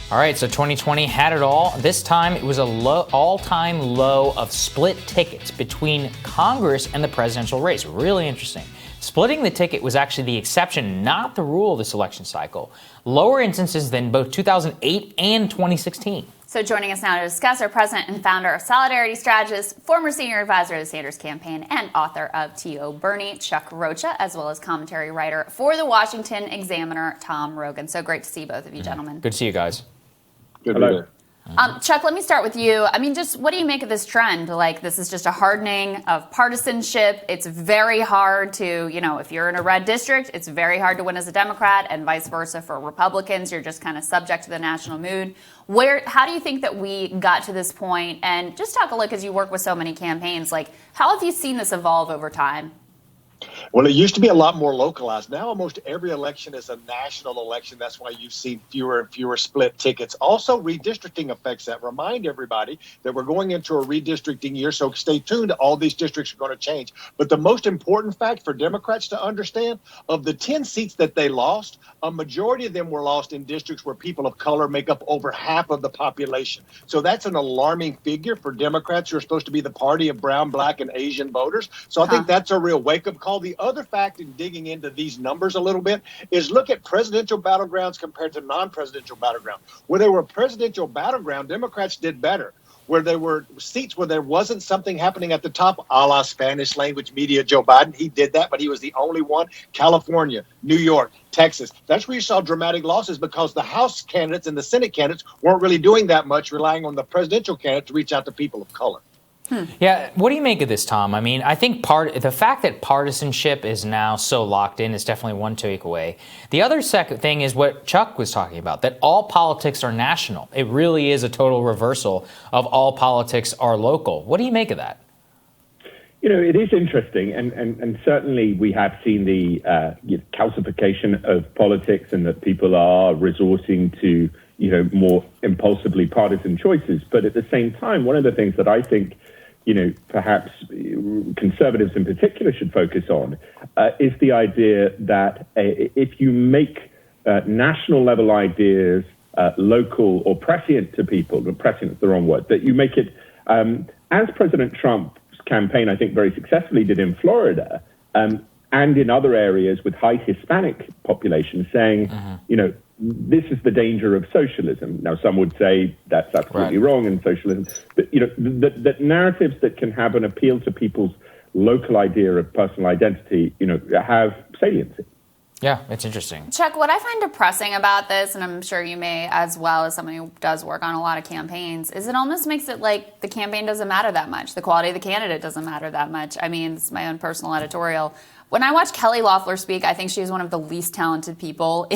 All right, so 2020 had it all. This time it was a all-time low of split tickets between Congress and the presidential race. Really interesting. Splitting the ticket was actually the exception, not the rule of this election cycle. Lower instances than both 2008 and 2016. So joining us now to discuss, our president and founder of Solidarity Strategist, former senior advisor to the Sanders campaign, and author of T.O. Bernie, Chuck Rocha, as well as commentary writer for the Washington Examiner, Tom Rogan. So great to see both of you, gentlemen. Good to see you guys. Good to be here. Chuck, let me start with you. I mean, just what do you make of this trend? Like, this is just a hardening of partisanship. It's very hard to, if you're in a red district, it's very hard to win as a Democrat, and vice versa for Republicans. You're just kind of subject to the national mood. How do you think that we got to this point? And just talk a look, as you work with so many campaigns, like, how have you seen this evolve over time? Well, it used to be a lot more localized. Now almost every election is a national election. That's why you've seen fewer and fewer split tickets. Also, redistricting affects that. Remind everybody that we're going into a redistricting year, so stay tuned. All these districts are going to change. But the most important fact for Democrats to understand, of the 10 seats that they lost, a majority of them were lost in districts where people of color make up over half of the population. So that's an alarming figure for Democrats, who are supposed to be the party of brown, black, and Asian voters. So I think that's a real wake-up call. The other fact in digging into these numbers a little bit is look at presidential battlegrounds compared to non-presidential battlegrounds. Where there were presidential battleground, Democrats did better. Where there were seats where there wasn't something happening at the top, a la Spanish language media, Joe Biden, he did that, but he was the only one. California, New York, Texas. That's where you saw dramatic losses, because the House candidates and the Senate candidates weren't really doing that much, relying on the presidential candidate to reach out to people of color. Yeah, what do you make of this, Tom? I mean, I think the fact that partisanship is now so locked in is definitely one takeaway. The other second thing is what Chuck was talking about, that all politics are national. It really is a total reversal of all politics are local. What do you make of that? It is interesting, and certainly we have seen the calcification of politics, and that people are resorting to more impulsively partisan choices. But at the same time, one of the things that I think perhaps conservatives in particular should focus on is the idea that if you make national level ideas local or prescient to people, but prescient is the wrong word, that you make it, as President Trump's campaign, I think, very successfully did in Florida, and in other areas with high Hispanic populations, saying, this is the danger of socialism. Now, some would say that's absolutely wrong in socialism, but that narratives that can have an appeal to people's local idea of personal identity, have saliency. Yeah, it's interesting. Chuck, what I find depressing about this, and I'm sure you may as well as someone who does work on a lot of campaigns, is it almost makes it like the campaign doesn't matter that much. The quality of the candidate doesn't matter that much. I mean, it's my own personal editorial. When I watch Kelly Loeffler speak, I think she's one of the least talented people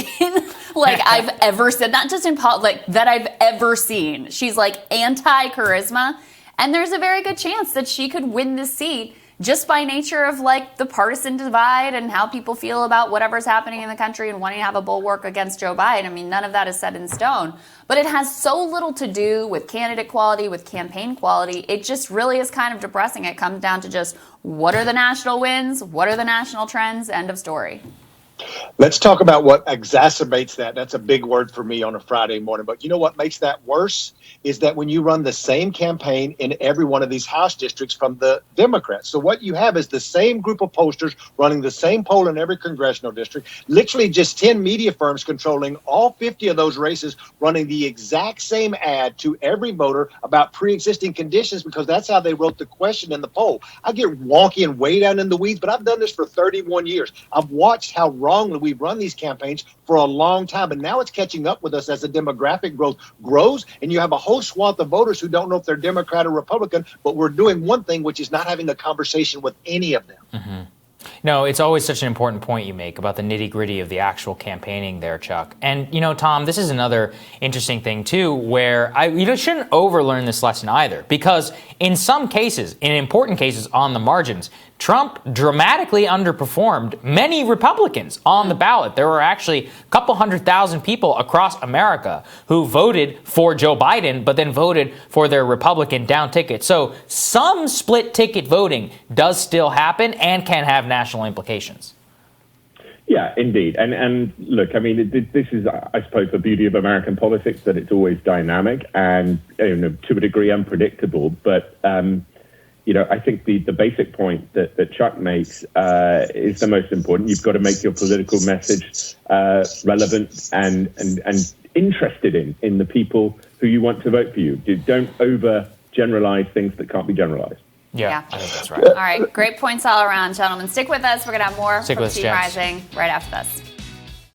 I've ever said, not just in politics, that I've ever seen. She's anti-charisma, and there's a very good chance that she could win this seat just by nature of the partisan divide and how people feel about whatever's happening in the country and wanting to have a bulwark against Joe Biden. I mean, none of that is set in stone, but it has so little to do with candidate quality, with campaign quality. It just really is kind of depressing. It comes down to just what are the national wins? What are the national trends? End of story. Let's talk about what exacerbates that. That's a big word for me on a Friday morning. But you know what makes that worse is that when you run the same campaign in every one of these House districts from the Democrats. So what you have is the same group of posters running the same poll in every congressional district, literally just 10 media firms controlling all 50 of those races, running the exact same ad to every voter about pre-existing conditions, because that's how they wrote the question in the poll. I get wonky and way down in the weeds, but I've done this for 31 years. I've watched how wrongly we've run these campaigns for a long time, and now it's catching up with us as the demographic growth grows, and you have a whole swath of voters who don't know if they're Democrat or Republican, but we're doing one thing, which is not having a conversation with any of them. Mm-hmm. No, it's always such an important point you make about the nitty-gritty of the actual campaigning there, Chuck. And, Tom, this is another interesting thing, too, where you shouldn't overlearn this lesson either, because in some cases, in important cases on the margins, Trump dramatically underperformed many Republicans on the ballot. There were actually a couple 100,000 people across America who voted for Joe Biden, but then voted for their Republican down ticket. So some split ticket voting does still happen and can have national implications. Yeah, indeed. And look, I mean, this is, I suppose, the beauty of American politics, that it's always dynamic and, to a degree, unpredictable. But, I think the basic point that Chuck makes is the most important. You've got to make your political message relevant and interested in the people who you want to vote for you. Don't over-generalize things that can't be generalized. Yeah, I think that's right. All right, great points all around, gentlemen. Stick with us. We're going to have more from Team Gents. Rising right after this.